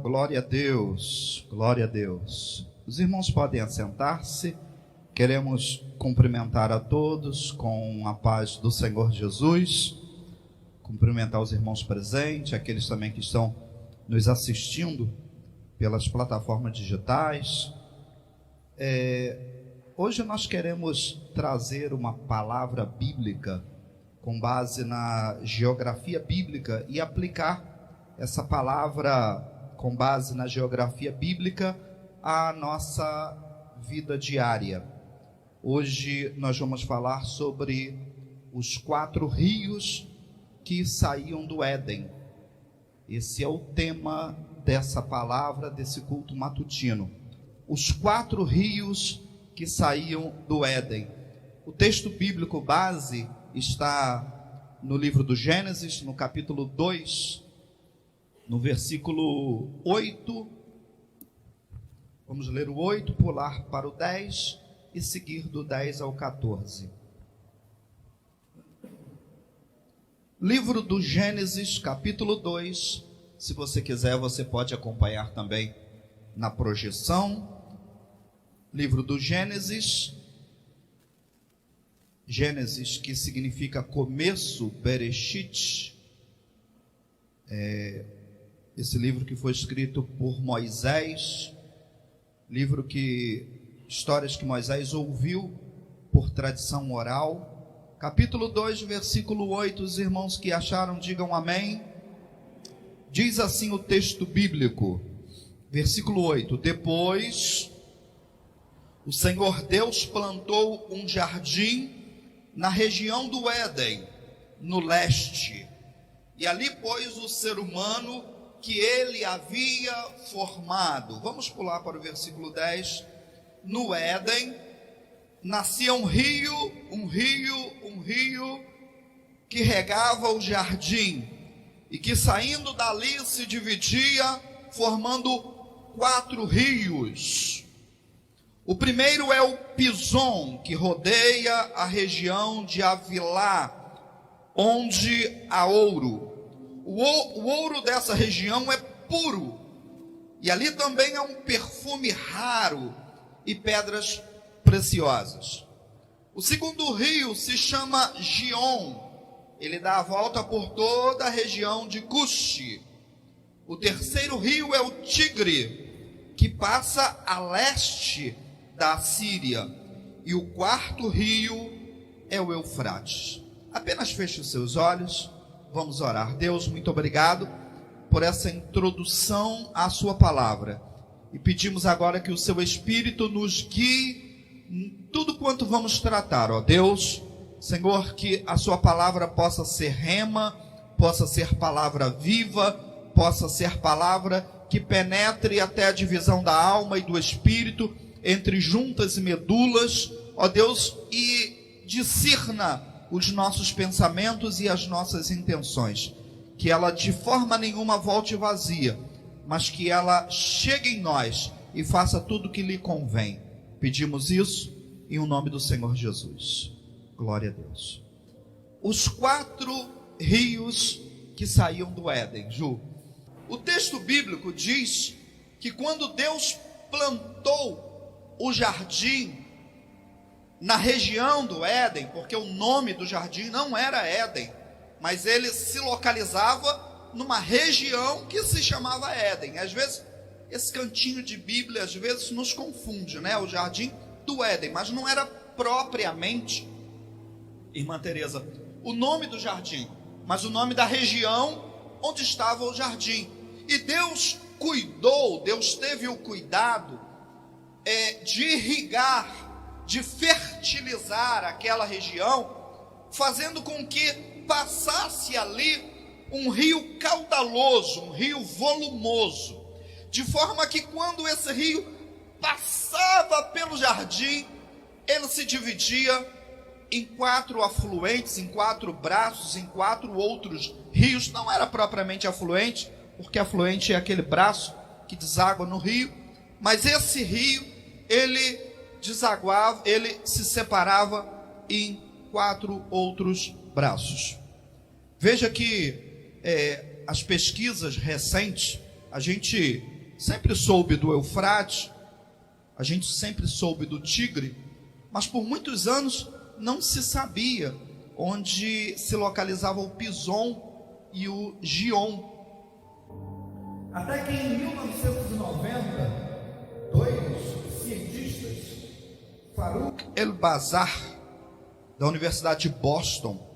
Glória a Deus, glória a Deus. Os irmãos podem assentar-se. Queremos cumprimentar a todos com a paz do Senhor Jesus. Cumprimentar os irmãos presentes, aqueles também que estão nos assistindo pelas plataformas digitais. Hoje nós queremos trazer uma palavra bíblica com base na geografia bíblica e aplicar essa palavra com base na geografia bíblica à nossa vida diária. Hoje nós vamos falar sobre os 4 rios que saíam do Éden. Esse é o tema dessa palavra, desse culto matutino. Os 4 rios que saíam do Éden. O texto bíblico base está no livro do Gênesis, no capítulo 2, no versículo 8. Vamos ler o 8, pular para o 10 e seguir do 10 ao 14. Livro do Gênesis, capítulo 2. Se você quiser, você pode acompanhar também na projeção. Livro do Gênesis. Gênesis, que significa começo, Bereshit. Esse livro que foi escrito por Moisés, histórias que Moisés ouviu por tradição oral. Capítulo 2, versículo 8, os irmãos que acharam, digam amém. Diz assim o texto bíblico, versículo 8: Depois o Senhor Deus plantou um jardim na região do Éden, no leste, e ali pôs o ser humano que ele havia formado. Vamos pular para o versículo 10. No Éden nascia um rio que regava o jardim, e que saindo dali se dividia, formando 4 rios. O primeiro é o Pison, que rodeia a região de Havilá, onde há ouro. O ouro dessa região é puro, e ali também há um perfume raro e pedras preciosas. O segundo rio se chama Gion, ele dá a volta por toda a região de Cuxi. O terceiro rio é o Tigre, que passa a leste da Síria, e o quarto rio é o Eufrates. Apenas feche os seus olhos. Vamos orar. Deus, muito obrigado por essa introdução à sua palavra, e pedimos agora que o seu Espírito nos guie em tudo quanto vamos tratar, ó Deus. Senhor, que a sua palavra possa ser rema, possa ser palavra viva, possa ser palavra que penetre até a divisão da alma e do espírito, entre juntas e medulas, ó Deus, e discerna os nossos pensamentos e as nossas intenções, que ela de forma nenhuma volte vazia, mas que ela chegue em nós e faça tudo o que lhe convém. Pedimos isso em o nome do Senhor Jesus. Glória a Deus. Os 4 rios que saíam do Éden, Ju. O texto bíblico diz que quando Deus plantou o jardim na região do Éden, porque o nome do jardim não era Éden, mas ele se localizava numa região que se chamava Éden. Às vezes, esse cantinho de Bíblia, às vezes nos confunde, né? O jardim do Éden, mas não era propriamente, irmã Teresa, o nome do jardim, mas o nome da região onde estava o jardim. E Deus teve o cuidado de irrigar, de fertilizar aquela região, fazendo com que passasse ali um rio caudaloso, um rio volumoso, de forma que quando esse rio passava pelo jardim, ele se dividia em 4 afluentes, em 4 braços, em 4 outros rios. Não era propriamente afluente, porque afluente é aquele braço que deságua no rio, mas esse rio, ele desaguava, ele se separava em 4 outros braços. Veja que as pesquisas recentes a gente sempre soube do Eufrates, a gente sempre soube do Tigre, mas por muitos anos não se sabia onde se localizava o Pison e o Gion. Até que em 1990, dois cientistas, Farouk El-Bazar, da Universidade de Boston,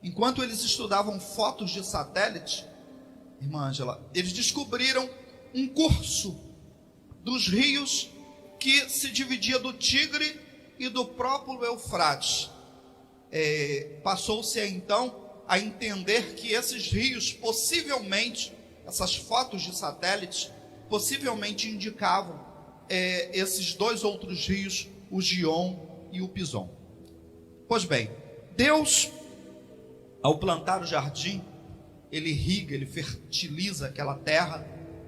enquanto eles estudavam fotos de satélite, irmã Ângela, eles descobriram um curso dos rios que se dividia do Tigre e do próprio Eufrates. Passou-se então a entender que esses rios possivelmente, essas fotos de satélites, possivelmente indicavam esses dois outros rios, o Gion e o Pison. Pois bem, Deus, ao plantar o jardim, ele irriga, ele fertiliza aquela terra,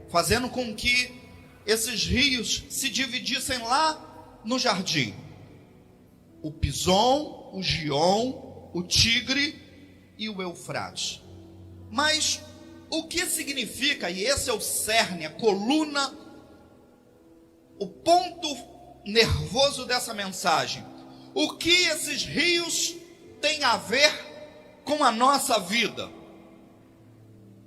fazendo com que esses rios se dividissem lá no jardim. O Pison, o Gion, o Tigre e o Eufrates. Mas o que significa, e esse é o cerne, a coluna, o ponto nervoso dessa mensagem, o que esses rios têm a ver com a nossa vida?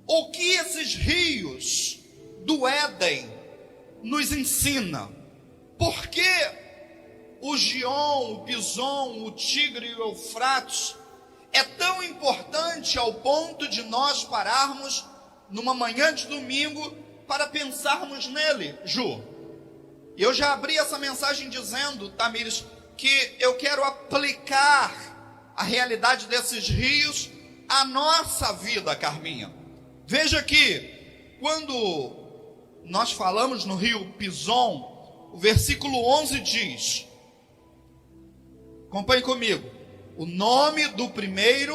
O que esses rios do Éden nos ensina? Por que o Gion, o Pison, o Tigre e o Eufrates é tão importante ao ponto de nós pararmos numa manhã de domingo para pensarmos nele, Ju? Eu já abri essa mensagem dizendo, Tamires, que eu quero aplicar a realidade desses rios à nossa vida, Carminha. Veja que quando nós falamos no rio Pison, o versículo 11 diz, acompanhe comigo, o nome do primeiro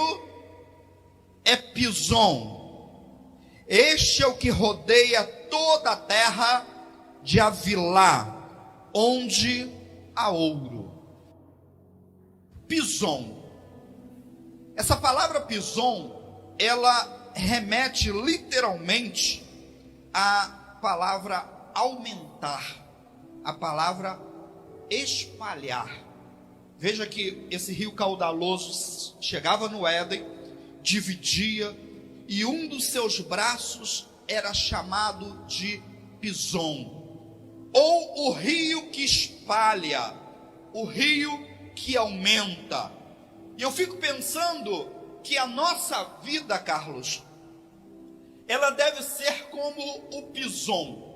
é Pison, este é o que rodeia toda a terra de Havilá, onde há ouro. Pison, essa palavra Pison, ela remete literalmente à palavra aumentar, a palavra espalhar. Veja que esse rio caudaloso chegava no Éden, dividia, e um dos seus braços era chamado de Pison, ou o rio que espalha, o rio que aumenta. E eu fico pensando que a nossa vida, Carlos, ela deve ser como o Pison.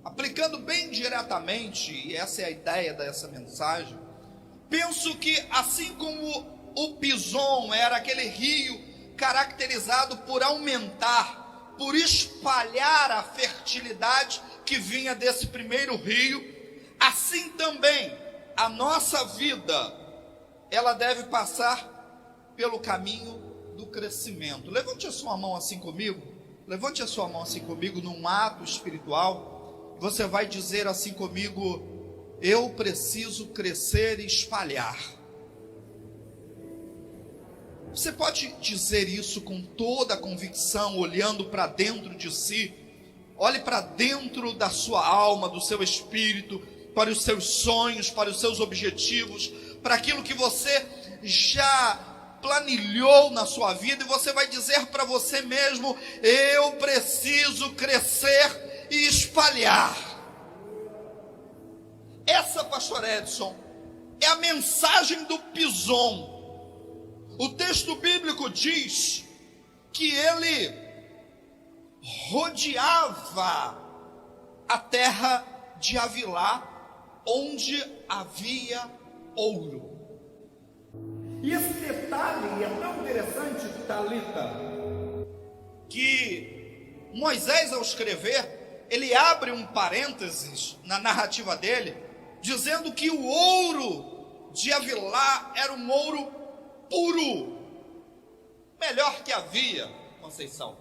Aplicando bem diretamente, e essa é a ideia dessa mensagem, penso que assim como o Pison era aquele rio caracterizado por aumentar, por espalhar a fertilidade que vinha desse primeiro rio, assim também a nossa vida, ela deve passar pelo caminho do crescimento. Levante a sua mão assim comigo, levante a sua mão assim comigo num ato espiritual, você vai dizer assim comigo: eu preciso crescer e espalhar. Você pode dizer isso com toda a convicção, olhando para dentro de si. Olhe para dentro da sua alma, do seu espírito, para os seus sonhos, para os seus objetivos, para aquilo que você já planilhou na sua vida, e você vai dizer para você mesmo: eu preciso crescer e espalhar. Essa, pastor Edson, é a mensagem do Pison. O texto bíblico diz que ele rodeava a terra de Havilá, onde havia ouro. E esse detalhe é tão interessante, Talita, que Moisés, ao escrever, ele abre um parênteses na narrativa dele, dizendo que o ouro de Havilá era um ouro puro, melhor que havia, Conceição.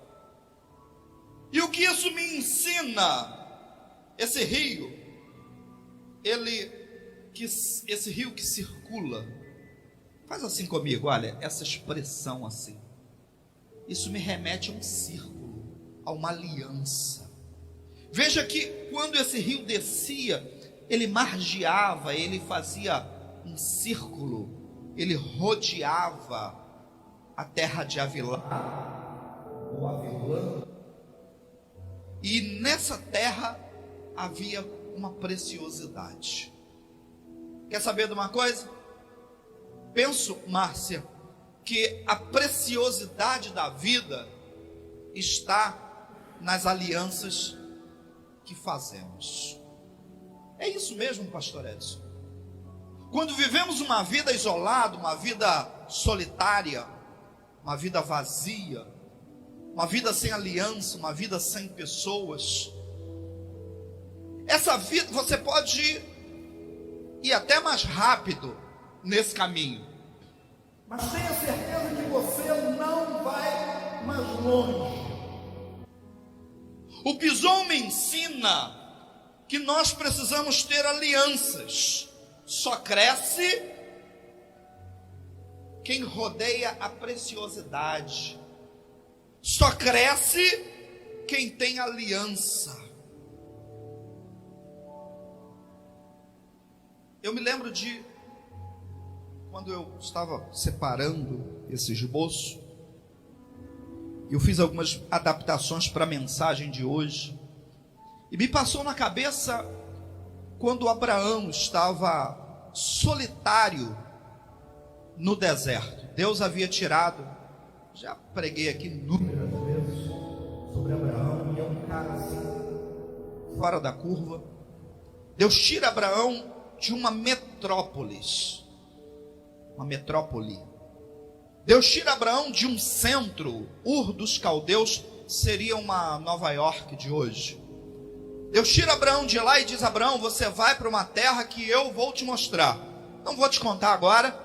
E o que isso me ensina? Esse rio, esse rio que circula, faz assim comigo, olha, essa expressão assim, isso me remete a um círculo, a uma aliança. Veja que quando esse rio descia, ele margeava, ele fazia um círculo, ele rodeava a terra de Avilá, ou Avilã, e nessa terra havia uma preciosidade. Quer saber de uma coisa? Penso, Márcia, que a preciosidade da vida está nas alianças que fazemos. É isso mesmo, pastor Edson. Quando vivemos uma vida isolada, uma vida solitária, uma vida vazia, uma vida sem aliança, uma vida sem pessoas, essa vida você pode ir até mais rápido nesse caminho, mas tenha certeza que você não vai mais longe. O Pison me ensina que nós precisamos ter alianças. Só cresce quem rodeia a preciosidade. Só cresce quem tem aliança. Eu me lembro de quando eu estava separando esse esboço, eu fiz algumas adaptações para a mensagem de hoje, e me passou na cabeça quando Abraão estava solitário no deserto. Deus havia tirado, já preguei aqui inúmeras vezes sobre Abraão, e é um cara assim, fora da curva. Deus tira Abraão de uma metrópole. Deus tira Abraão de um centro. Ur dos Caldeus seria uma Nova York de hoje. Deus tira Abraão de lá e diz: Abraão, você vai para uma terra que eu vou te mostrar. Não vou te contar agora,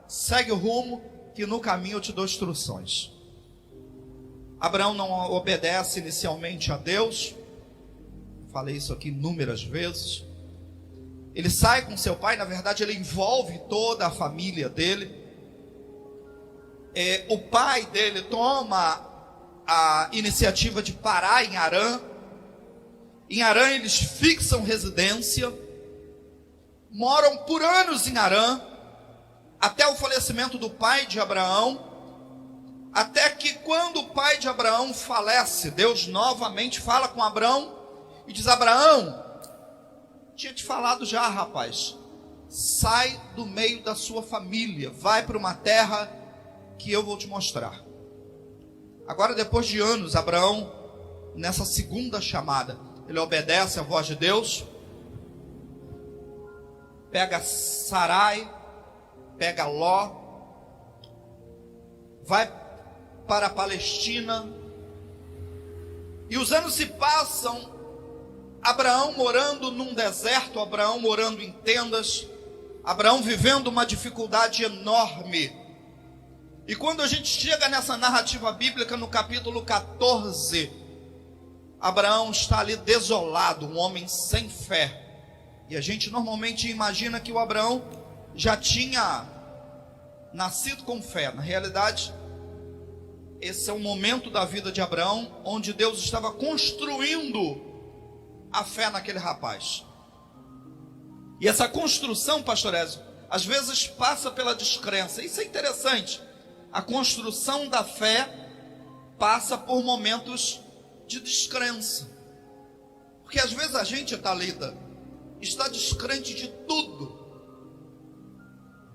segue o rumo, que no caminho eu te dou instruções. Abraão não obedece inicialmente a Deus. Falei isso aqui inúmeras vezes. Ele sai com seu pai, na verdade ele envolve toda a família dele. O pai dele toma a iniciativa de parar em Harã. Em Harã eles fixam residência, moram por anos em Harã, até o falecimento do pai de Abraão, até que quando o pai de Abraão falece, Deus novamente fala com Abraão e diz: Abraão, tinha te falado já, rapaz, sai do meio da sua família, vai para uma terra que eu vou te mostrar. Agora, depois de anos, Abraão, nessa segunda chamada, ele obedece à voz de Deus, pega Sarai, pega Ló, vai para a Palestina, e os anos se passam, Abraão morando num deserto, Abraão morando em tendas, Abraão vivendo uma dificuldade enorme. E quando a gente chega nessa narrativa bíblica, no capítulo 14, Abraão está ali desolado, um homem sem fé. E a gente normalmente imagina que o Abraão já tinha nascido com fé. Na realidade, esse é um momento da vida de Abraão onde Deus estava construindo a fé naquele rapaz. E essa construção, pastor Ezio, às vezes passa pela descrença. Isso é interessante. A construção da fé passa por momentos de descrença. Porque às vezes a gente, Thalita, está descrente de tudo.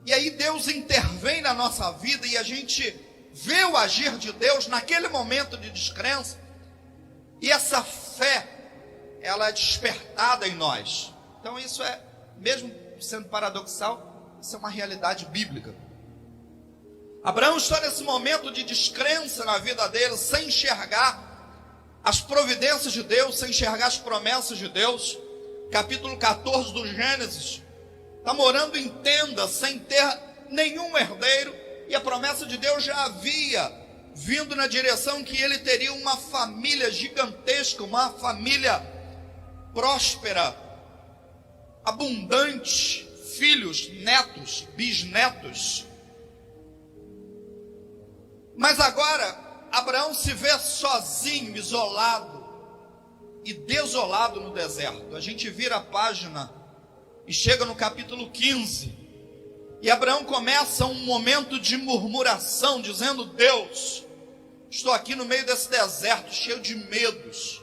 E aí Deus intervém na nossa vida e a gente vê o agir de Deus naquele momento de descrença. E essa fé, ela é despertada em nós. Então isso é, mesmo sendo paradoxal, isso é uma realidade bíblica. Abraão está nesse momento de descrença na vida dele, sem enxergar as providências de Deus, sem enxergar as promessas de Deus. Capítulo 14 do Gênesis, está morando em tenda, sem ter nenhum herdeiro, e a promessa de Deus já havia vindo na direção que ele teria uma família gigantesca, uma família próspera, abundante, filhos, netos, bisnetos. Mas agora Abraão se vê sozinho, isolado, e Deus desolado no deserto. A gente vira a página e chega no capítulo 15. E Abraão começa um momento de murmuração, dizendo: Deus, estou aqui no meio desse deserto, cheio de medos,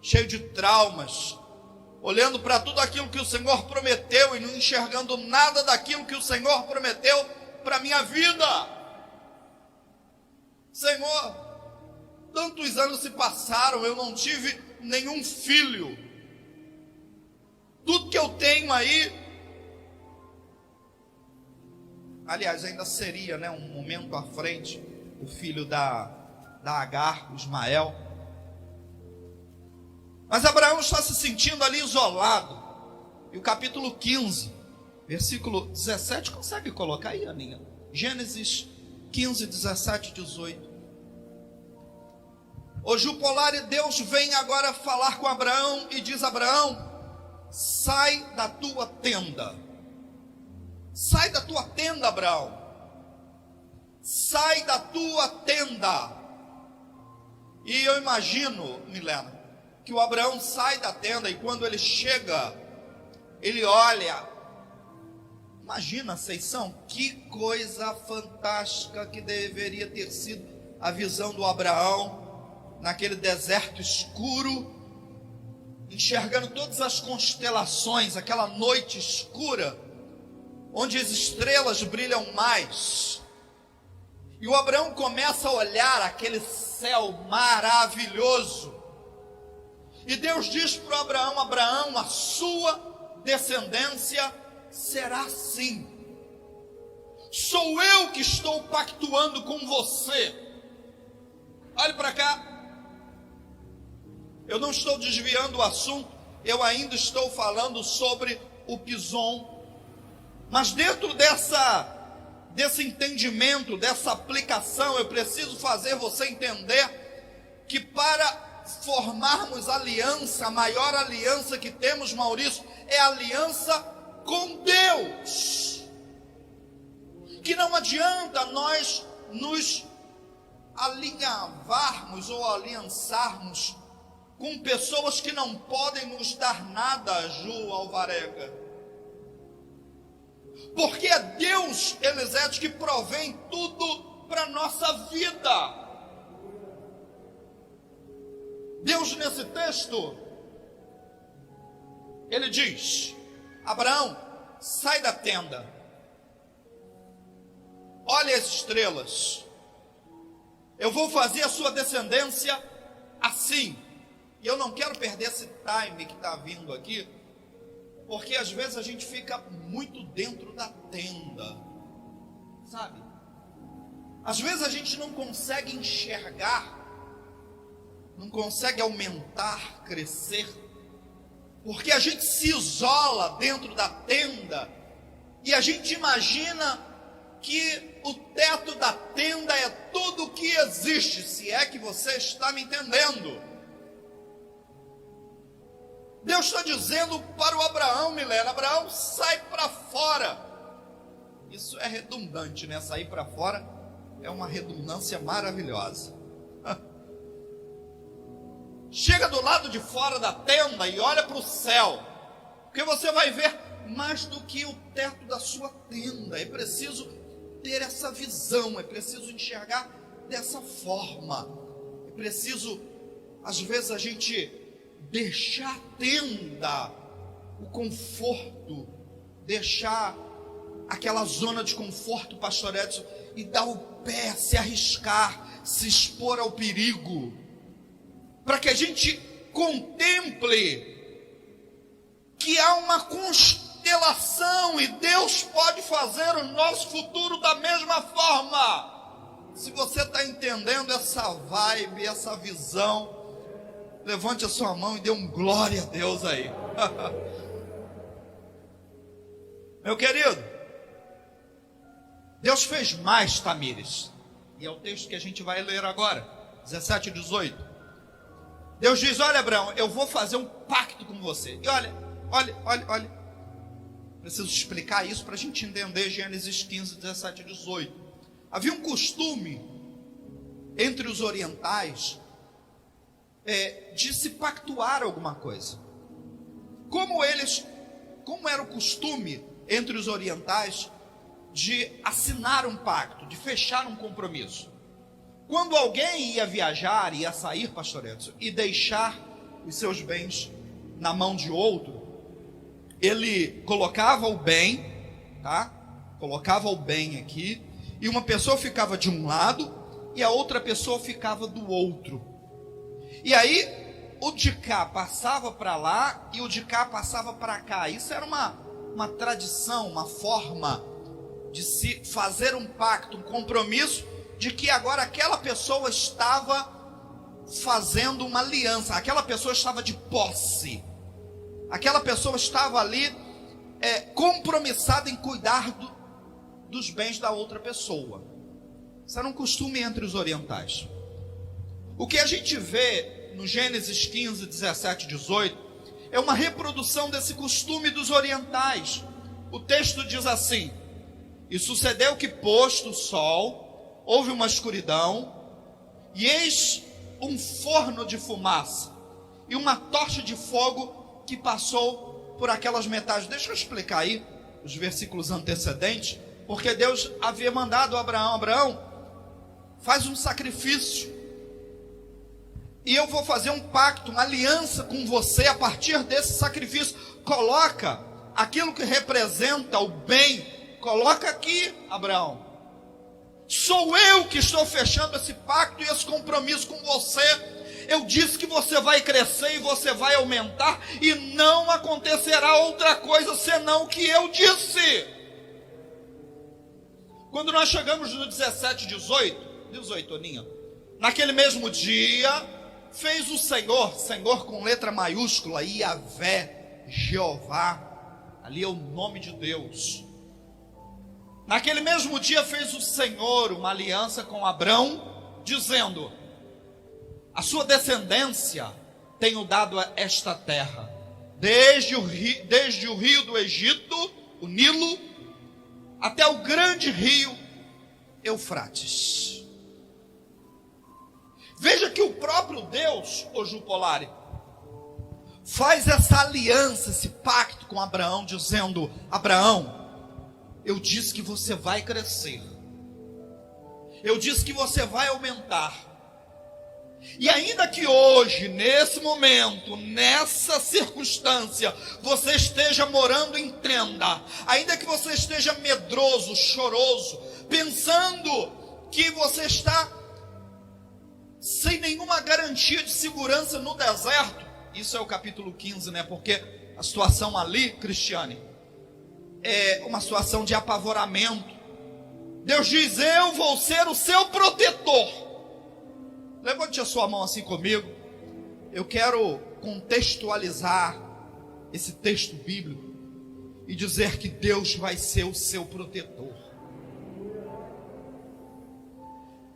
cheio de traumas, olhando para tudo aquilo que o Senhor prometeu e não enxergando nada daquilo que o Senhor prometeu para a minha vida. Senhor, tantos anos se passaram, eu não tive nenhum filho. Tudo que eu tenho aí, aliás, ainda seria, um momento à frente, o filho da Agar, o Ismael. Mas Abraão está se sentindo ali isolado. E o capítulo 15, versículo 17, consegue colocar aí, Aninha? Gênesis 15, 17 e 18. O Jupolar, e Deus vem agora falar com Abraão e diz: Abraão, sai da tua tenda. Sai da tua tenda, Abraão. Sai da tua tenda. E eu imagino, Milena, que o Abraão sai da tenda e quando ele chega, ele olha. Imagina, Seição, que coisa fantástica que deveria ter sido a visão do Abraão naquele deserto escuro, enxergando todas as constelações, aquela noite escura, onde as estrelas brilham mais. E o Abraão começa a olhar aquele céu maravilhoso. E Deus diz para o Abraão: Abraão, a sua descendência será assim. Sou eu que estou pactuando com você. Olhe para cá. Eu não estou desviando o assunto, eu ainda estou falando sobre o Pison. Mas dentro desse entendimento, dessa aplicação, eu preciso fazer você entender que para formarmos aliança, a maior aliança que temos, Maurício, é a aliança com Deus. Que não adianta nós nos alinhavarmos ou aliançarmos com pessoas que não podem nos dar nada, Ju Alvarenga. Porque é Deus, Elisete, que provém tudo para a nossa vida. Deus, nesse texto, ele diz: Abraão, sai da tenda, olha as estrelas, eu vou fazer a sua descendência assim. E eu não quero perder esse time que está vindo aqui, porque às vezes a gente fica muito dentro da tenda, sabe? Às vezes a gente não consegue enxergar, não consegue aumentar, crescer, porque a gente se isola dentro da tenda e a gente imagina que o teto da tenda é tudo o que existe, se é que você está me entendendo. Deus está dizendo para o Abraão, Milena: Abraão, sai para fora. Isso é redundante, né? Sair para fora é uma redundância maravilhosa. Chega do lado de fora da tenda e olha para o céu, porque você vai ver mais do que o teto da sua tenda. É preciso ter essa visão, é preciso enxergar dessa forma. É preciso, às vezes, a gente deixar a tenda, o conforto, deixar aquela zona de conforto, pastor Edson, e dar o pé, se arriscar, se expor ao perigo, para que a gente contemple que há uma constelação e Deus pode fazer o nosso futuro da mesma forma. Se você está entendendo essa vibe, essa visão, levante a sua mão e dê um glória a Deus aí. Meu querido, Deus fez mais, Tamires. E é o texto que a gente vai ler agora, 17 e 18. Deus diz: olha, Abraão, eu vou fazer um pacto com você. E olha. Preciso explicar isso para a gente entender Gênesis 15, 17 e 18. Havia um costume entre os orientais de se pactuar alguma coisa. Como era o costume entre os orientais de assinar um pacto, de fechar um compromisso. Quando alguém ia viajar, ia sair, pastor Edson, e deixar os seus bens na mão de outro, ele colocava o bem, tá? Colocava o bem aqui, e uma pessoa ficava de um lado, e a outra pessoa ficava do outro. E aí, o de cá passava para lá, e o de cá passava para cá. Isso era uma tradição, uma forma de se fazer um pacto, um compromisso, de que agora aquela pessoa estava fazendo uma aliança, aquela pessoa estava de posse, aquela pessoa estava ali compromissada em cuidar dos bens da outra pessoa. Isso era um costume entre os orientais. O que a gente vê no Gênesis 15, 17 e 18 é uma reprodução desse costume dos orientais. O texto diz assim: e sucedeu que, posto o sol, houve uma escuridão, e eis um forno de fumaça e uma tocha de fogo que passou por aquelas metades. Deixa eu explicar aí os versículos antecedentes, porque Deus havia mandado a Abraão, faz um sacrifício, e eu vou fazer um pacto, uma aliança com você a partir desse sacrifício. Coloca aquilo que representa o bem, coloca aqui, Abraão. Sou eu que estou fechando esse pacto e esse compromisso com você. Eu disse que você vai crescer e você vai aumentar, e não acontecerá outra coisa senão o que eu disse. Quando nós chegamos no 17, 18, Toninho, naquele mesmo dia, fez o Senhor com letra maiúscula, Yahvé, Jeová, ali é o nome de Deus. Naquele mesmo dia fez o Senhor uma aliança com Abrão, dizendo: a sua descendência tenho dado a esta terra, desde o rio do Egito, o Nilo, até o grande rio Eufrates. Veja que o próprio Deus, ô Ju Polari, faz essa aliança, esse pacto com Abraão, dizendo: Abraão, eu disse que você vai crescer, eu disse que você vai aumentar, e ainda que hoje, nesse momento, nessa circunstância, você esteja morando em tenda, ainda que você esteja medroso, choroso, pensando que você está sem nenhuma garantia de segurança no deserto, isso é o capítulo 15, né? Porque a situação ali, Cristiane, é uma situação de apavoramento. Deus diz: eu vou ser o seu protetor. Levante a sua mão assim comigo. Eu quero contextualizar esse texto bíblico e dizer que Deus vai ser o seu protetor.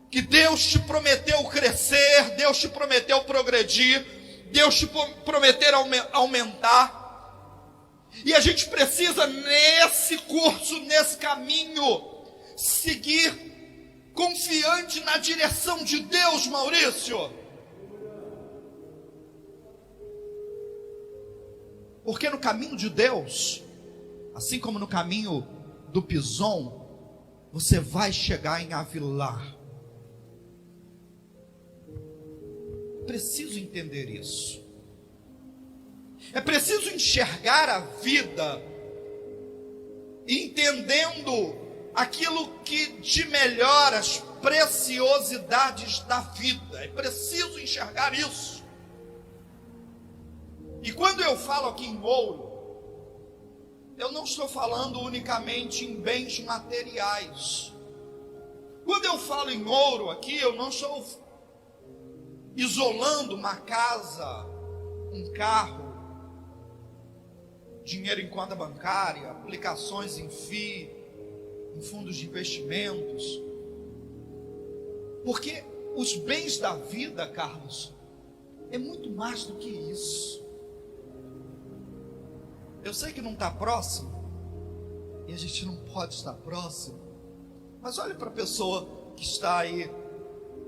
Que Deus te prometeu crescer, Deus te prometeu progredir, Deus te prometeu aumentar. E a gente precisa, nesse curso, nesse caminho, seguir confiante na direção de Deus, Maurício. Porque no caminho de Deus, assim como no caminho do Pison, você vai chegar em Avilar. Preciso entender isso. É preciso enxergar a vida, entendendo aquilo que de melhor, as preciosidades da vida. É preciso enxergar isso. E quando eu falo aqui em ouro, eu não estou falando unicamente em bens materiais. Quando eu falo em ouro aqui, eu não estou isolando uma casa, um carro, dinheiro em conta bancária, aplicações em FII, em fundos de investimentos. Porque os bens da vida, Carlos, é muito mais do que isso. Eu sei que não está próximo, e a gente não pode estar próximo, mas olhe para a pessoa que está aí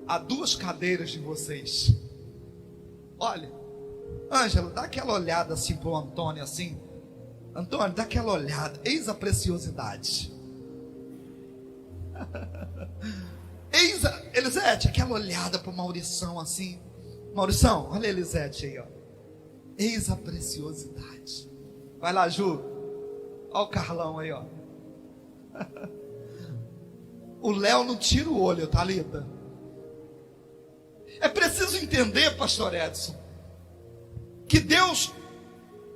a 2 cadeiras de vocês. Olha, Ângela, dá aquela olhada assim para o Antônio, assim. Antônio, dá aquela olhada. Eis a preciosidade. Eis a Elisete, aquela olhada para o Maurição assim. Maurição, olha a Elisete aí, ó. Eis a preciosidade. Vai lá, Ju. Olha o Carlão aí, ó. O Léo não tira o olho, Thalita. É preciso entender, pastor Edson, que Deus,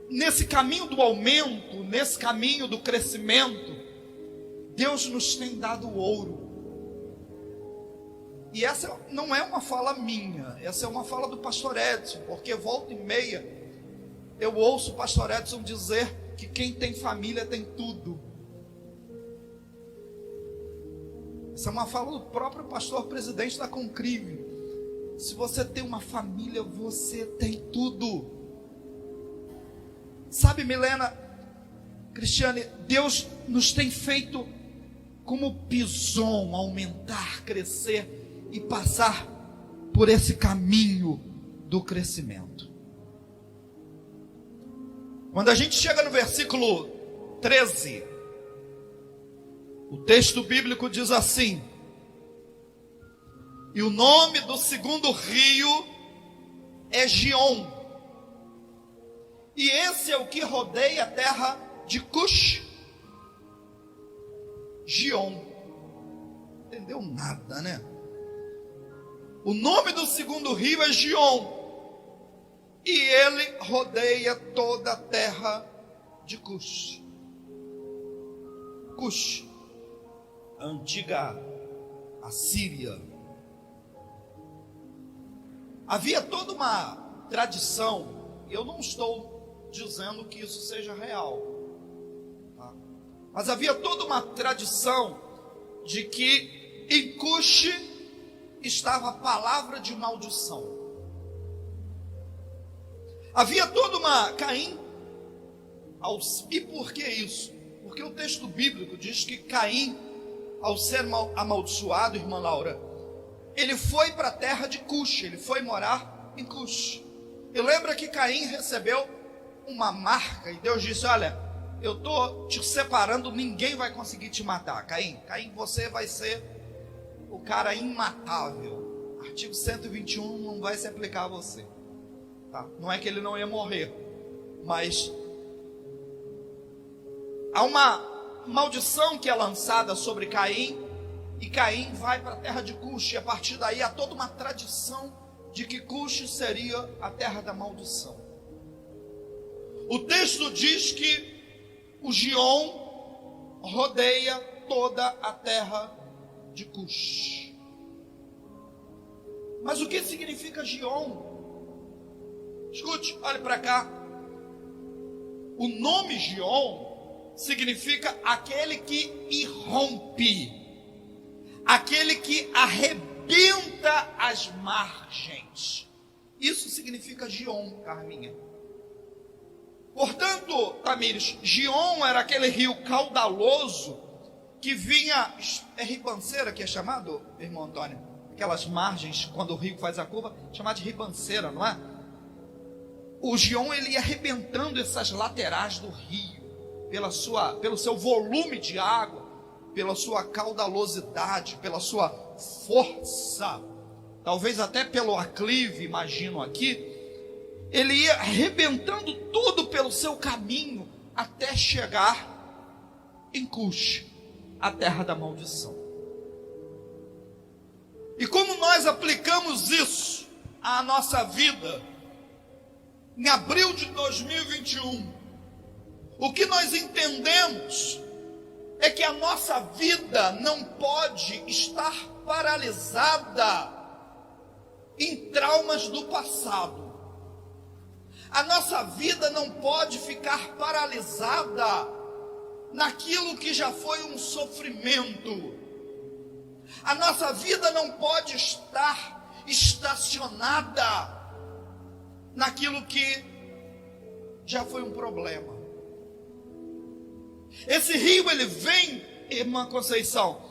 nesse caminho do aumento, nesse caminho do crescimento, Deus nos tem dado ouro. E essa não é uma fala minha, essa é uma fala do pastor Edson, porque volta e meia eu ouço o pastor Edson dizer que quem tem família tem tudo. Essa é uma fala do próprio pastor presidente da Concrive. Se você tem uma família, você tem tudo. Sabe, Milena, Cristiane, Deus nos tem feito como Pison, aumentar, crescer e passar por esse caminho do crescimento. Quando a gente chega no versículo 13, o texto bíblico diz assim: e o nome do segundo rio é Gion, e esse é o que rodeia a terra de Cush. Gion, entendeu nada, né? O nome do segundo rio é Gion, e ele rodeia toda a terra de Cush. Cush, a antiga Assíria. Havia toda uma tradição, eu não estou dizendo que isso seja real, tá? Mas havia toda uma tradição de que em Cush estava a palavra de maldição. Havia toda uma Caim, e por que isso? Porque o texto bíblico diz que Caim, ao ser amaldiçoado, irmã Laura, ele foi para a terra de Cush, ele foi morar em Cush. E lembra que Caim recebeu uma marca, e Deus disse: olha, eu estou te separando, ninguém vai conseguir te matar. Caim, você vai ser o cara imatável. Artigo 121 não vai se aplicar a você, tá? Não é que ele não ia morrer, mas há uma maldição que é lançada sobre Caim, e Caim vai para a terra de Cush, e a partir daí há toda uma tradição de que Cush seria a terra da maldição. O texto diz que o Gion rodeia toda a terra de Cush. Mas o que significa Gion? Escute, olhe para cá. O nome Gion significa aquele que irrompe, aquele que arrebenta as margens. Isso significa Gion, Carminha. Portanto, Tamires, Gion era aquele rio caudaloso que vinha, é ribanceira que é chamado, irmão Antônio? Aquelas margens, quando o rio faz a curva, chamado de ribanceira, não é? O Gion, ele ia arrebentando essas laterais do rio, pelo seu volume de água, pela sua caudalosidade, pela sua força, talvez até pelo aclive, imagino aqui. Ele ia arrebentando tudo pelo seu caminho, até chegar em Cush, a terra da maldição. E como nós aplicamos isso à nossa vida, em abril de 2021, o que nós entendemos é que a nossa vida não pode estar paralisada em traumas do passado. A nossa vida não pode ficar paralisada naquilo que já foi um sofrimento. A nossa vida não pode estar estacionada naquilo que já foi um problema. Esse rio, ele vem, irmã Conceição,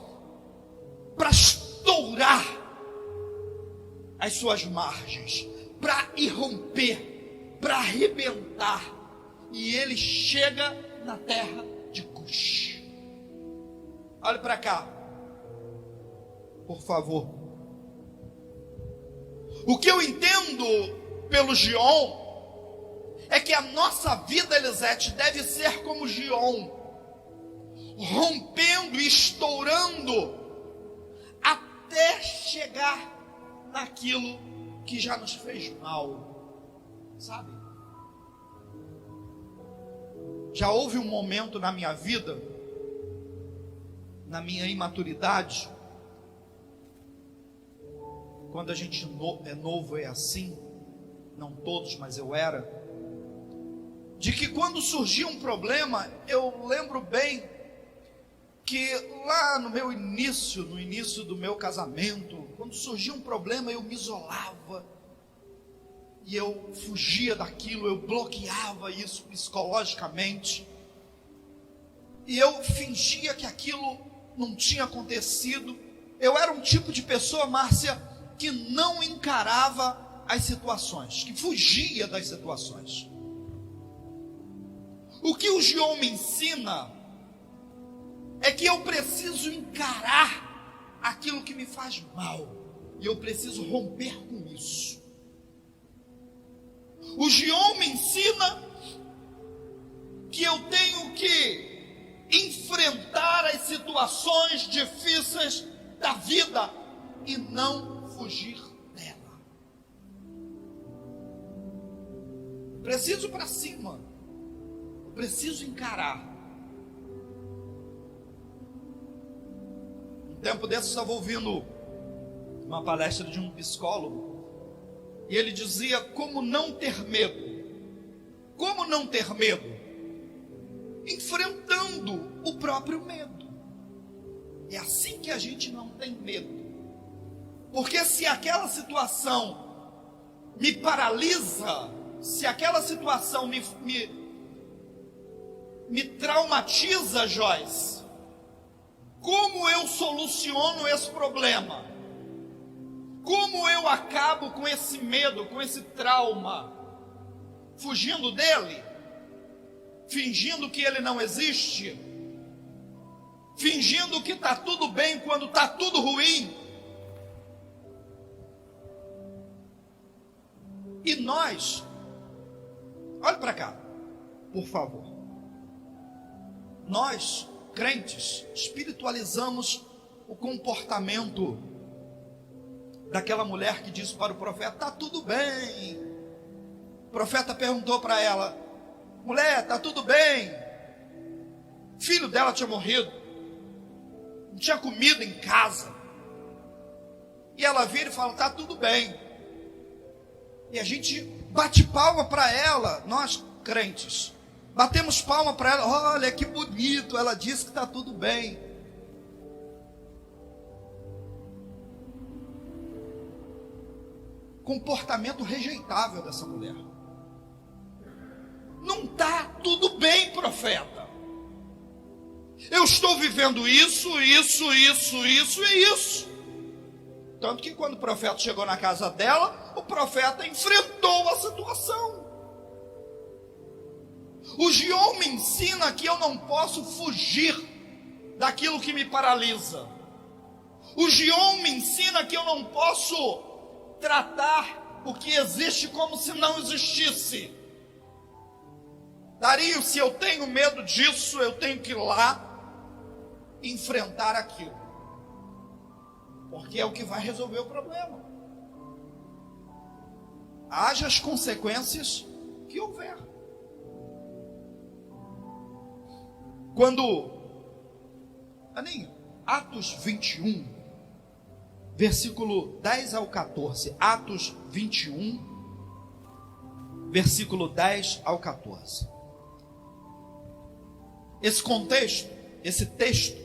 para estourar as suas margens, para irromper, para arrebentar. E ele chega na terra de Cush. Olhe para cá, por favor. O que eu entendo pelo Gion é que a nossa vida, Elisete, deve ser como Gion, rompendo e estourando até chegar naquilo que já nos fez mal, sabe? Já houve um momento na minha vida, na minha imaturidade, quando a gente é novo é assim, não todos, mas eu era, de que quando surgia um problema, eu lembro bem que lá no meu início, no início do meu casamento, quando surgia um problema, eu me isolava, e eu fugia daquilo, eu bloqueava isso psicologicamente, e eu fingia que aquilo não tinha acontecido. Eu era um tipo de pessoa, Márcia, que não encarava as situações, que fugia das situações. O que o Gion me ensina é que eu preciso encarar aquilo que me faz mal, e eu preciso romper com isso. O Gion me ensina que eu tenho que enfrentar as situações difíceis da vida e não fugir dela. Preciso ir para cima, preciso encarar. Um tempo desses eu estava ouvindo uma palestra de um psicólogo, e ele dizia como não ter medo. Como não ter medo? Enfrentando o próprio medo. É assim que a gente não tem medo. Porque se aquela situação me paralisa, se aquela situação me traumatiza, Joyce, como eu soluciono esse problema? Como eu acabo com esse medo, com esse trauma? Fugindo dele? Fingindo que ele não existe? Fingindo que está tudo bem quando está tudo ruim? E nós, olhe para cá, por favor. Nós, crentes, espiritualizamos o comportamento daquela mulher que disse para o profeta: está tudo bem. O profeta perguntou para ela: mulher, está tudo bem? O filho dela tinha morrido, não tinha comida em casa. E ela vira e fala: está tudo bem. E a gente bate palma para ela, nós crentes, batemos palma para ela: olha que bonito, ela disse que está tudo bem. Comportamento rejeitável dessa mulher. Não está tudo bem, profeta. Eu estou vivendo isso. Tanto que quando o profeta chegou na casa dela, o profeta enfrentou a situação. O Gion me ensina que eu não posso fugir daquilo que me paralisa. O Gion me ensina que eu não posso tratar o que existe como se não existisse. Dario, se eu tenho medo disso, eu tenho que ir lá enfrentar aquilo, porque é o que vai resolver o problema, haja as consequências que houver. Quando, Aninho, Atos 21, versículo 10 ao 14, Atos 21, versículo 10 ao 14. Esse contexto, esse texto,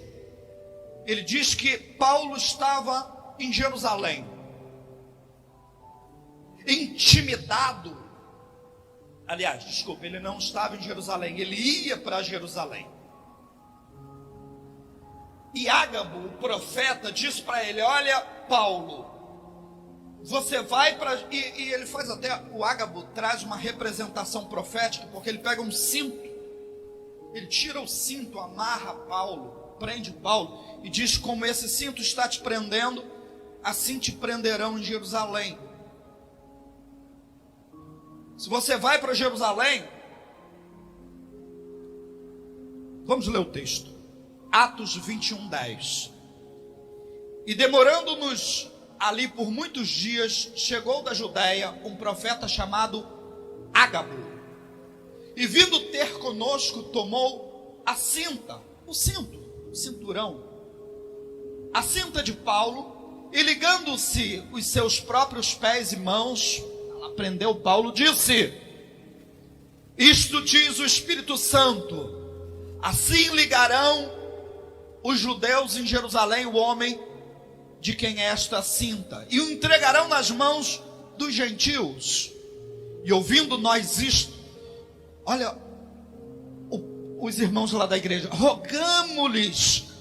ele diz que Paulo estava em Jerusalém, intimidado. Aliás, desculpa, ele não estava em Jerusalém, ele ia para Jerusalém. E Ágabo, o profeta, disse para ele: olha, Paulo, Você vai para... E ele faz até... O Ágabo traz uma representação profética, porque ele pega um cinto, ele tira o cinto, amarra Paulo, prende Paulo, e diz: como esse cinto está te prendendo, assim te prenderão em Jerusalém. Se você vai para Jerusalém, vamos ler o texto, Atos 21:10. E demorando-nos ali por muitos dias, chegou da Judéia um profeta chamado Ágabo, e vindo ter conosco, tomou a cinta, o cinto, o cinturão, a cinta de Paulo, e ligando-se os seus próprios pés e mãos, ela prendeu Paulo, disse: isto diz o Espírito Santo, assim ligarão os judeus em Jerusalém o homem de quem é esta cinta, e o entregarão nas mãos dos gentios. E ouvindo nós isto, olha, os irmãos lá da igreja, rogamo-lhes,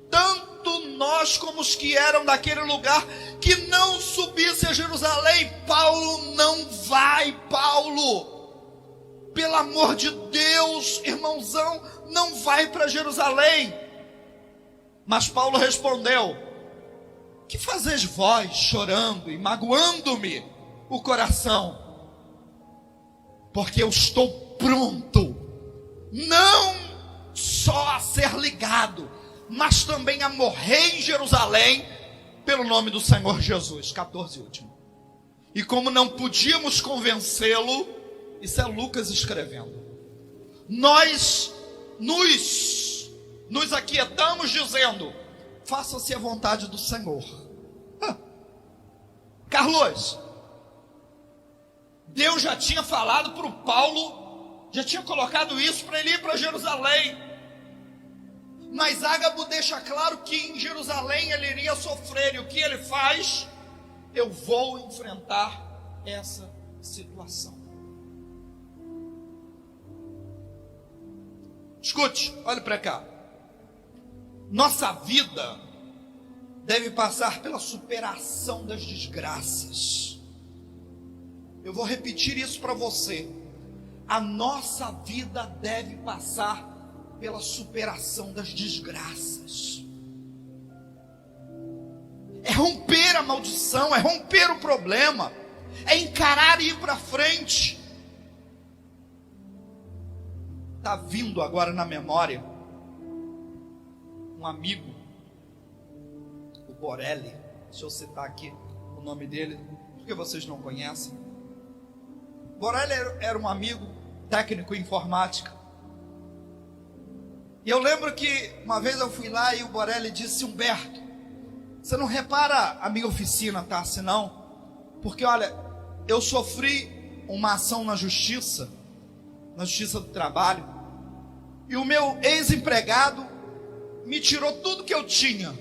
tanto nós como os que eram daquele lugar, que não subisse a Jerusalém. Paulo não vai, Paulo, pelo amor de Deus, irmãozão, não vai para Jerusalém. Mas Paulo respondeu: que fazeis vós chorando e magoando-me o coração? Porque eu estou pronto, não só a ser ligado, mas também a morrer em Jerusalém, pelo nome do Senhor Jesus. 14 último. E como não podíamos convencê-lo, isso é Lucas escrevendo, nós nos aquietamos dizendo: faça-se a vontade do Senhor. Carlos, Deus já tinha falado para o Paulo, já tinha colocado isso para ele ir para Jerusalém, mas Ágabo deixa claro que em Jerusalém ele iria sofrer, e o que ele faz? Eu vou enfrentar essa situação. Escute, olhe para cá. Nossa vida deve passar pela superação das desgraças. Eu vou repetir isso para você. A nossa vida deve passar pela superação das desgraças. É romper a maldição, é romper o problema, é encarar e ir para frente. Está vindo agora na memória um amigo, o Borelli. Deixa eu citar aqui o nome dele, porque vocês não conhecem. Borelli era um amigo técnico em informática. E eu lembro que uma vez eu fui lá e o Borelli disse: Humberto, você não repara a minha oficina, tá? Senão, porque olha, eu sofri uma ação na justiça do trabalho, e o meu ex-empregado me tirou tudo que eu tinha.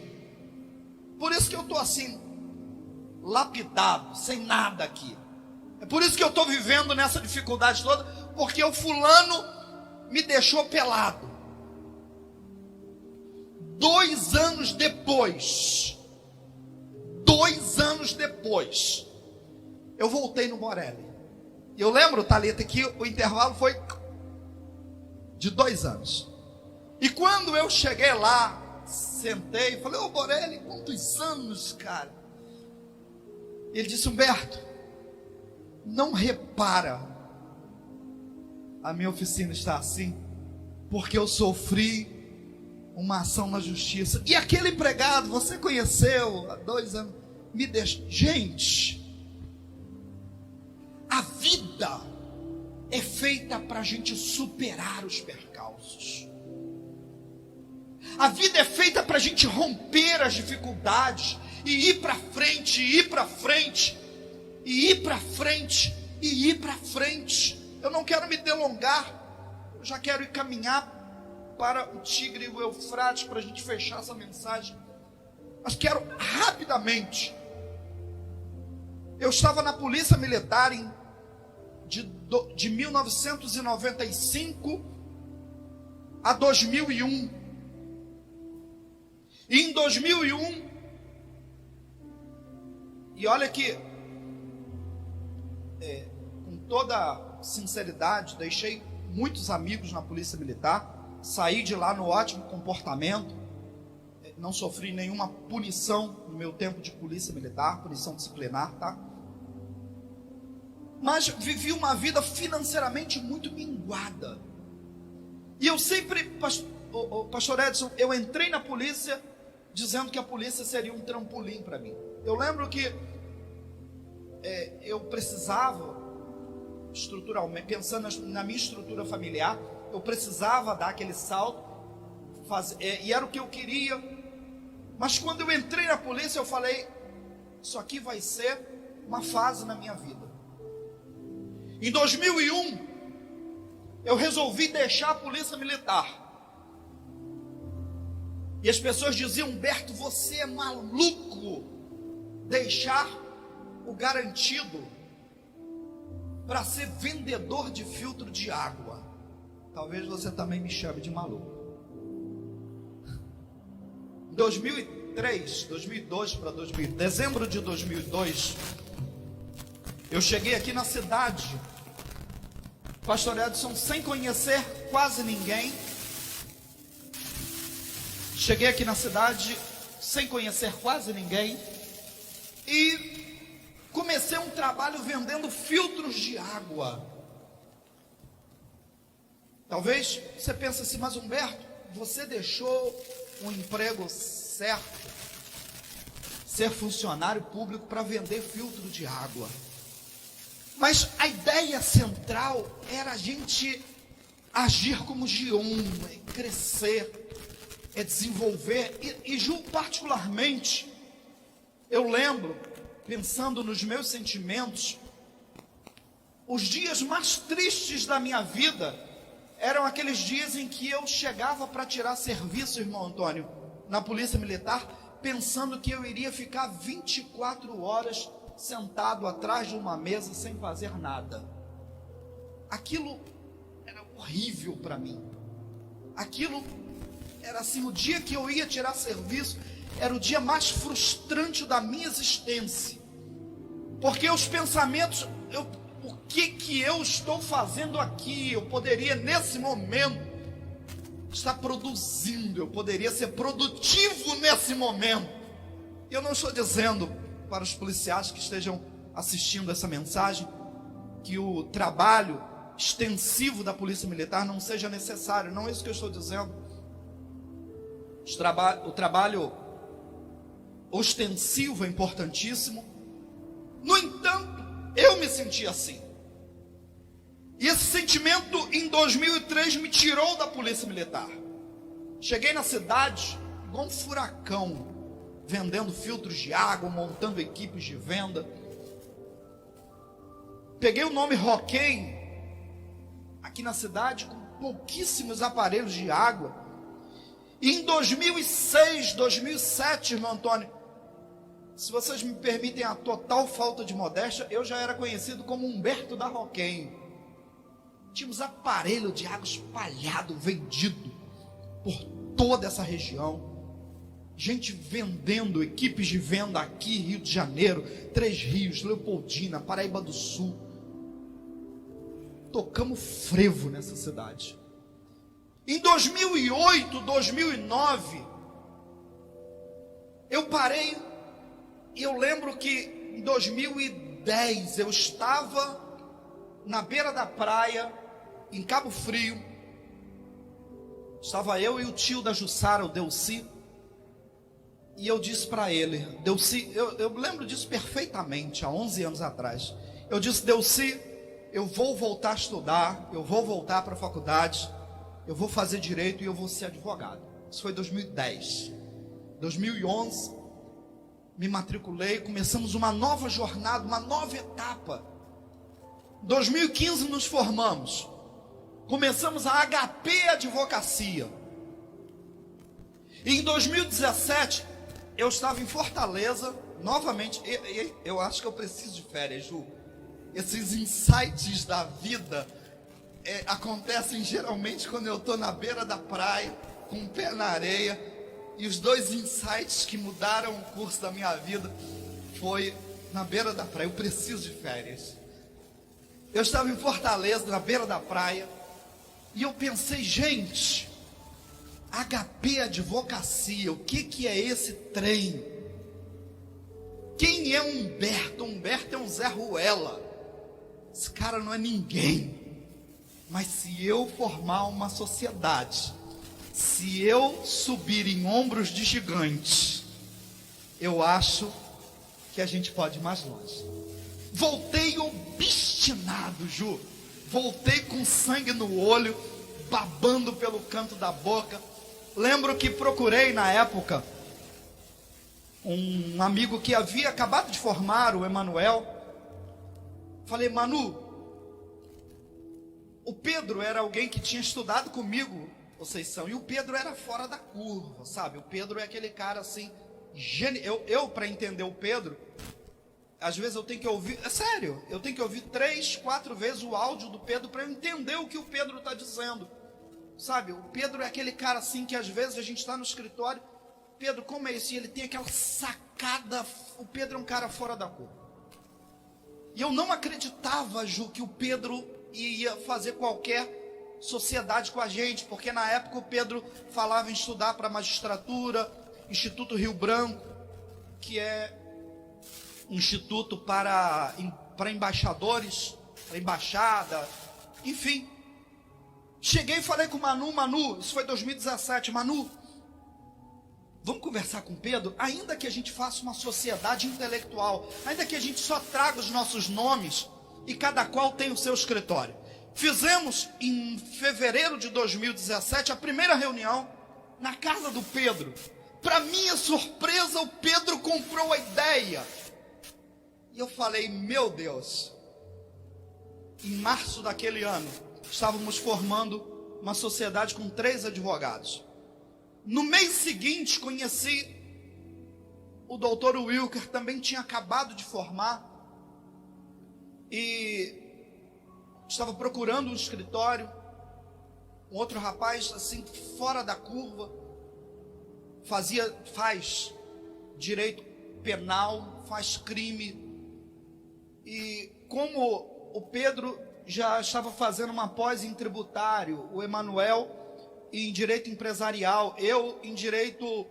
Por isso que eu estou assim, lapidado, sem nada aqui. É por isso que eu estou vivendo nessa dificuldade toda, porque o fulano me deixou pelado. 2 anos depois, eu voltei no Borelli. E eu lembro, Thalita, que o intervalo foi de 2 anos. E quando eu cheguei lá, sentei e falei: ô Borelli, quantos anos, cara? Ele disse: Humberto, não repara, a minha oficina está assim, porque eu sofri uma ação na justiça. E aquele empregado, você conheceu há 2 anos, me deixou. Gente, a vida é feita para a gente superar os percalços. A vida é feita para a gente romper as dificuldades e ir para frente, e ir para frente, e ir para frente, e ir para frente. Eu não quero me delongar, eu já quero ir caminhar para o Tigre e o Eufrates para a gente fechar essa mensagem. Mas quero rapidamente. Eu estava na Polícia Militar de 1995 a 2001. E em 2001, e olha que com toda sinceridade, deixei muitos amigos na Polícia Militar, saí de lá no ótimo comportamento, não sofri nenhuma punição no meu tempo de Polícia Militar, punição disciplinar, tá? Mas vivi uma vida financeiramente muito minguada. E eu sempre, pastor Edson, eu entrei na polícia dizendo que a polícia seria um trampolim para mim. Eu lembro que eu precisava, estruturalmente, pensando na minha estrutura familiar, eu precisava dar aquele salto, e era o que eu queria. Mas quando eu entrei na polícia, eu falei: isso aqui vai ser uma fase na minha vida. Em 2001, eu resolvi deixar a Polícia Militar. E as pessoas diziam: Humberto, você é maluco deixar o garantido para ser vendedor de filtro de água. Talvez você também me chame de maluco. Em 2003, 2002 para dezembro de 2002, eu cheguei aqui na cidade, pastor Edson, sem conhecer quase ninguém. Cheguei aqui na cidade sem conhecer quase ninguém e comecei um trabalho vendendo filtros de água. Talvez você pense assim: mas Humberto, você deixou um emprego certo, ser funcionário público, para vender filtro de água. Mas a ideia central era a gente agir como Gion, crescer, desenvolver. E particularmente, eu lembro, pensando nos meus sentimentos, os dias mais tristes da minha vida eram aqueles dias em que eu chegava para tirar serviço, irmão Antônio, na Polícia Militar, pensando que eu iria ficar 24 horas sentado atrás de uma mesa sem fazer nada. Aquilo era horrível para mim. Aquilo era assim: o dia que eu ia tirar serviço era o dia mais frustrante da minha existência, porque os pensamentos, o que eu estou fazendo aqui? Eu poderia nesse momento estar produzindo, eu poderia ser produtivo nesse momento. Eu não estou dizendo para os policiais que estejam assistindo essa mensagem que o trabalho extensivo da Polícia Militar não seja necessário, não é isso que eu estou dizendo. O trabalho ostensivo é importantíssimo. No entanto, eu me senti assim. E esse sentimento em 2003 me tirou da Polícia Militar. Cheguei na cidade igual um furacão, vendendo filtros de água, montando equipes de venda. Peguei o nome Roquem aqui na cidade com pouquíssimos aparelhos de água. E em 2006, 2007, irmão Antônio, se vocês me permitem a total falta de modéstia, eu já era conhecido como Humberto da Roquem. Tínhamos aparelho de água espalhado, vendido por toda essa região. Gente vendendo, equipes de venda aqui, Rio de Janeiro, Três Rios, Leopoldina, Paraíba do Sul. Tocamos frevo nessa cidade. Em 2008, 2009, eu parei, e eu lembro que em 2010 eu estava na beira da praia, em Cabo Frio. Estava eu e o tio da Jussara, o Delci. E eu disse para ele, Delci, eu lembro disso perfeitamente, há 11 anos atrás. Eu disse: Delci, eu vou voltar a estudar, eu vou voltar para a faculdade, eu vou fazer direito e eu vou ser advogado. Isso foi 2010. 2011, me matriculei, começamos uma nova jornada, uma nova etapa. 2015 nos formamos, começamos a HP Advocacia. E em 2017, eu estava em Fortaleza, novamente. Eu acho que eu preciso de férias, Ju. Esses insights da vida acontecem geralmente quando eu estou na beira da praia, com o pé na areia. E os dois insights que mudaram o curso da minha vida foi na beira da praia. Eu preciso de férias. Eu estava em Fortaleza, na beira da praia, e eu pensei, gente, HP Advocacia, o que é esse trem? Quem é Humberto? Humberto é um Zé Ruela. Esse cara não é ninguém. Mas se eu formar uma sociedade, se eu subir em ombros de gigantes, eu acho que a gente pode ir mais longe. Voltei obstinado, Ju. Voltei com sangue no olho, babando pelo canto da boca. Lembro que procurei na época um amigo que havia acabado de formar, o Emanuel. Falei, Manu, o Pedro era alguém que tinha estudado comigo, vocês são, e o Pedro era fora da curva, sabe? O Pedro é aquele cara assim, eu para entender o Pedro, às vezes eu tenho que ouvir, é sério, eu tenho que ouvir 3, 4 vezes o áudio do Pedro para eu entender o que o Pedro está dizendo, sabe? O Pedro é aquele cara assim que às vezes a gente está no escritório, Pedro, como é isso? E ele tem aquela sacada, o Pedro é um cara fora da curva. E eu não acreditava, Ju, que o Pedro ia fazer qualquer sociedade com a gente, porque na época o Pedro falava em estudar para magistratura, Instituto Rio Branco, que é um instituto para embaixadores, para embaixada, enfim. Cheguei e falei com o Manu, isso foi 2017, Manu, vamos conversar com o Pedro, ainda que a gente faça uma sociedade intelectual, ainda que a gente só traga os nossos nomes e cada qual tem o seu escritório. Fizemos em fevereiro de 2017 a primeira reunião na casa do Pedro. Para minha surpresa, o Pedro comprou a ideia. E eu falei, meu Deus, em março daquele ano, estávamos formando uma sociedade com 3 advogados. No mês seguinte, conheci o doutor Wilker, também tinha acabado de formar, e estava procurando um escritório, um outro rapaz, assim, fora da curva, faz direito penal, faz crime, e como o Pedro já estava fazendo uma pós em tributário, o Emanuel em direito empresarial, eu em direito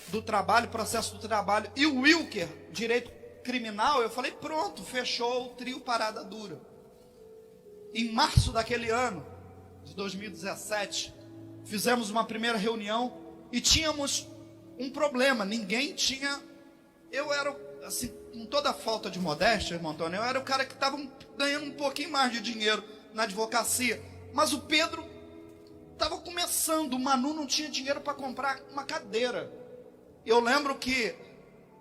do trabalho, processo do trabalho, e o Wilker, direito criminal, eu falei, pronto, fechou o trio Parada Dura. Em março daquele ano, de 2017, fizemos uma primeira reunião e tínhamos um problema, ninguém tinha, eu era, assim, com toda a falta de modéstia, irmão Antônio, eu era o cara que estava ganhando um pouquinho mais de dinheiro na advocacia, mas o Pedro estava começando, o Manu não tinha dinheiro para comprar uma cadeira. Eu lembro que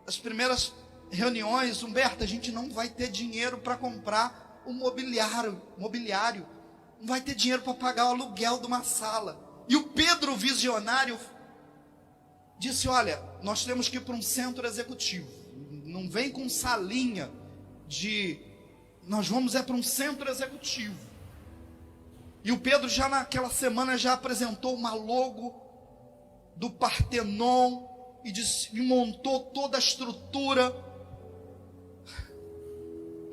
as primeiras reuniões, Humberto, a gente não vai ter dinheiro para comprar o mobiliário, não vai ter dinheiro para pagar o aluguel de uma sala. E o Pedro, visionário, disse, olha, nós temos que ir para um centro executivo, não vem com salinha nós vamos para um centro executivo. E o Pedro já naquela semana já apresentou uma logo do Partenon e montou toda a estrutura.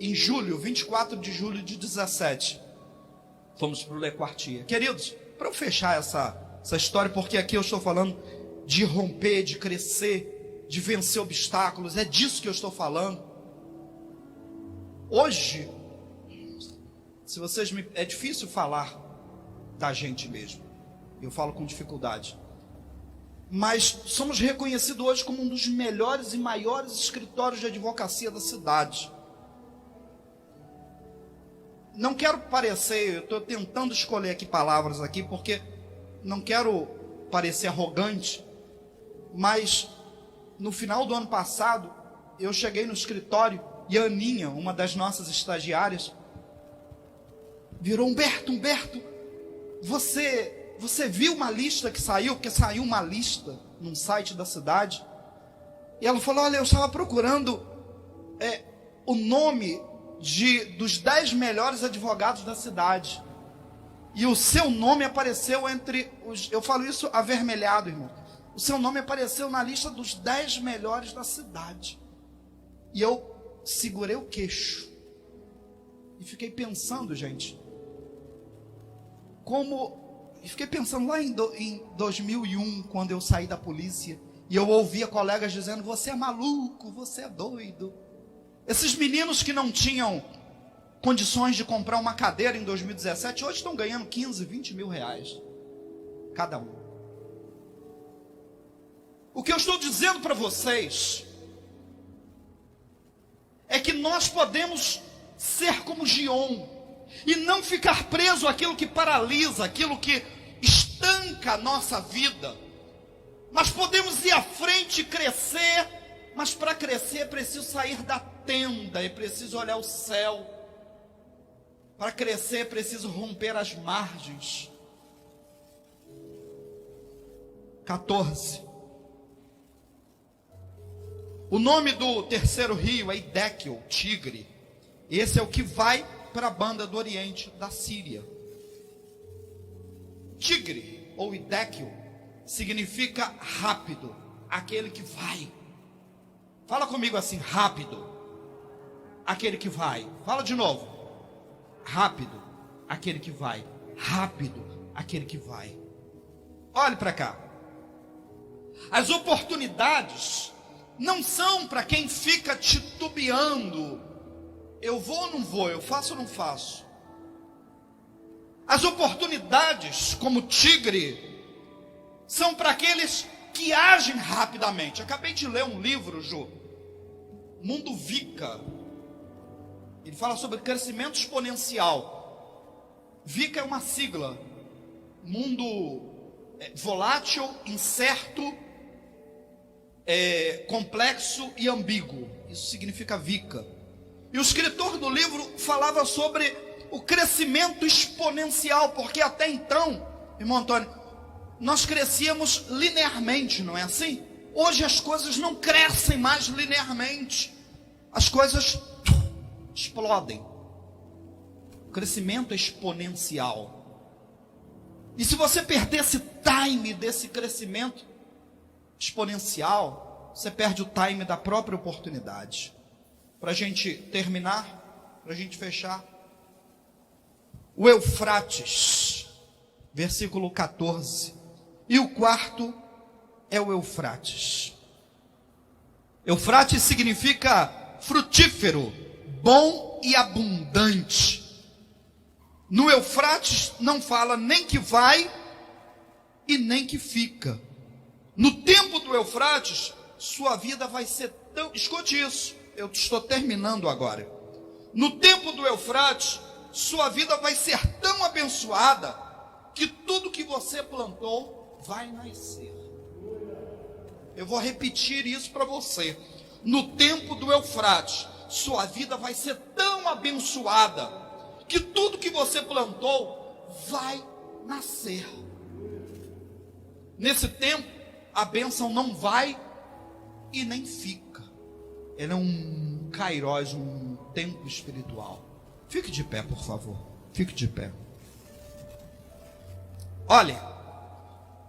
Em julho, 24 de julho de 17, fomos para o Le Quartier. Queridos, para eu fechar essa história, porque aqui eu estou falando de romper, de crescer, de vencer obstáculos, é disso que eu estou falando. Hoje, se vocês é difícil falar da gente mesmo, eu falo com dificuldade, mas somos reconhecidos hoje como um dos melhores e maiores escritórios de advocacia da cidade. Não quero parecer, eu estou tentando escolher aqui palavras aqui, porque não quero parecer arrogante, mas no final do ano passado, eu cheguei no escritório e a Aninha, uma das nossas estagiárias, virou, Humberto, você viu uma lista que saiu? Porque saiu uma lista num site da cidade, e ela falou, olha, eu estava procurando o nome dos 10 melhores advogados da cidade, e o seu nome apareceu entre os, eu falo isso avermelhado, irmão, o seu nome apareceu na lista dos 10 melhores da cidade. E eu segurei o queixo. E fiquei pensando, gente, fiquei pensando lá em 2001, quando eu saí da polícia, e eu ouvia colegas dizendo: você é maluco, você é doido. Esses meninos que não tinham condições de comprar uma cadeira em 2017, hoje estão ganhando 15, 20 mil reais, cada um. O que eu estou dizendo para vocês é que nós podemos ser como Gion e não ficar preso àquilo que paralisa, aquilo que estanca a nossa vida. Nós podemos ir à frente e crescer, mas para crescer é preciso sair da tenda, é preciso olhar o céu. Para crescer é preciso romper as margens. 14. O nome do terceiro rio é Hiddekel, Tigre. Esse é o que vai para a banda do Oriente, da Síria. Tigre, ou Hiddekel, significa rápido, aquele que vai. Fala comigo assim: rápido, aquele que vai. Fala de novo: rápido, aquele que vai. Rápido, aquele que vai. Olhe para cá. As oportunidades não são para quem fica titubeando: eu vou ou não vou, eu faço ou não faço. As oportunidades, como tigre, são para aqueles que agem rapidamente. Acabei de ler um livro, Ju, Mundo VICA. Ele fala sobre crescimento exponencial. VICA é uma sigla: mundo volátil, incerto, complexo e ambíguo. Isso significa VICA. E o escritor do livro falava sobre o crescimento exponencial, porque até então, irmão Antônio, nós crescíamos linearmente, não é assim? Hoje as coisas não crescem mais linearmente, as coisas explodem. O crescimento é exponencial. E se você perder esse time desse crescimento exponencial, você perde o time da própria oportunidade. Para a gente terminar, para a gente fechar, o Eufrates, versículo 14. E o quarto é o Eufrates. Eufrates significa frutífero, bom e abundante. No Eufrates não fala nem que vai e nem que fica. No tempo do Eufrates, sua vida vai ser tão... Escute isso, eu estou terminando agora. No tempo do Eufrates, sua vida vai ser tão abençoada que tudo que você plantou vai nascer. Eu vou repetir isso para você. No tempo do Eufrates, sua vida vai ser tão abençoada que tudo que você plantou vai nascer. Nesse tempo, a bênção não vai e nem fica. Ela é um kairos, um tempo espiritual. Fique de pé, por favor. Fique de pé. Olha,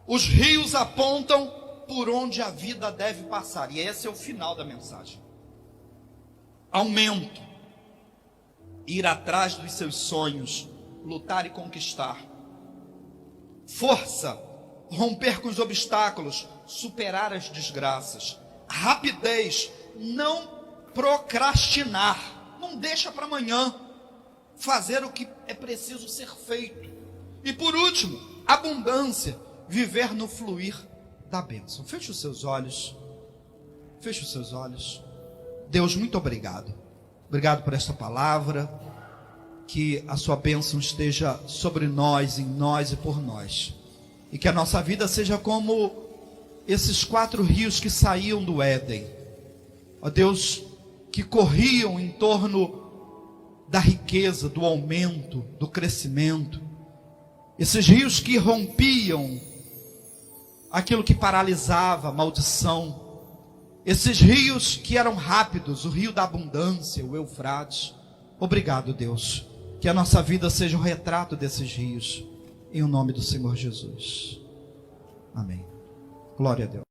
os rios apontam por onde a vida deve passar. E esse é o final da mensagem. Aumento. Ir atrás dos seus sonhos. Lutar e conquistar. Força. Romper com os obstáculos. Superar as desgraças. Rapidez. Não procrastinar. Não deixa para amanhã. Fazer o que é preciso ser feito. E por último, abundância. Viver no fluir da bênção. Feche os seus olhos. Feche os seus olhos. Deus, muito obrigado. Obrigado por esta palavra. Que a sua bênção esteja sobre nós, em nós e por nós. E que a nossa vida seja como esses 4 rios que saíam do Éden. Ó Deus, que corriam em torno da riqueza, do aumento, do crescimento. Esses rios que rompiam aquilo que paralisava, a maldição. Esses rios que eram rápidos, o rio da abundância, o Eufrates. Obrigado, Deus. Que a nossa vida seja um retrato desses rios. Em o nome do Senhor Jesus. Amém. Glória a Deus.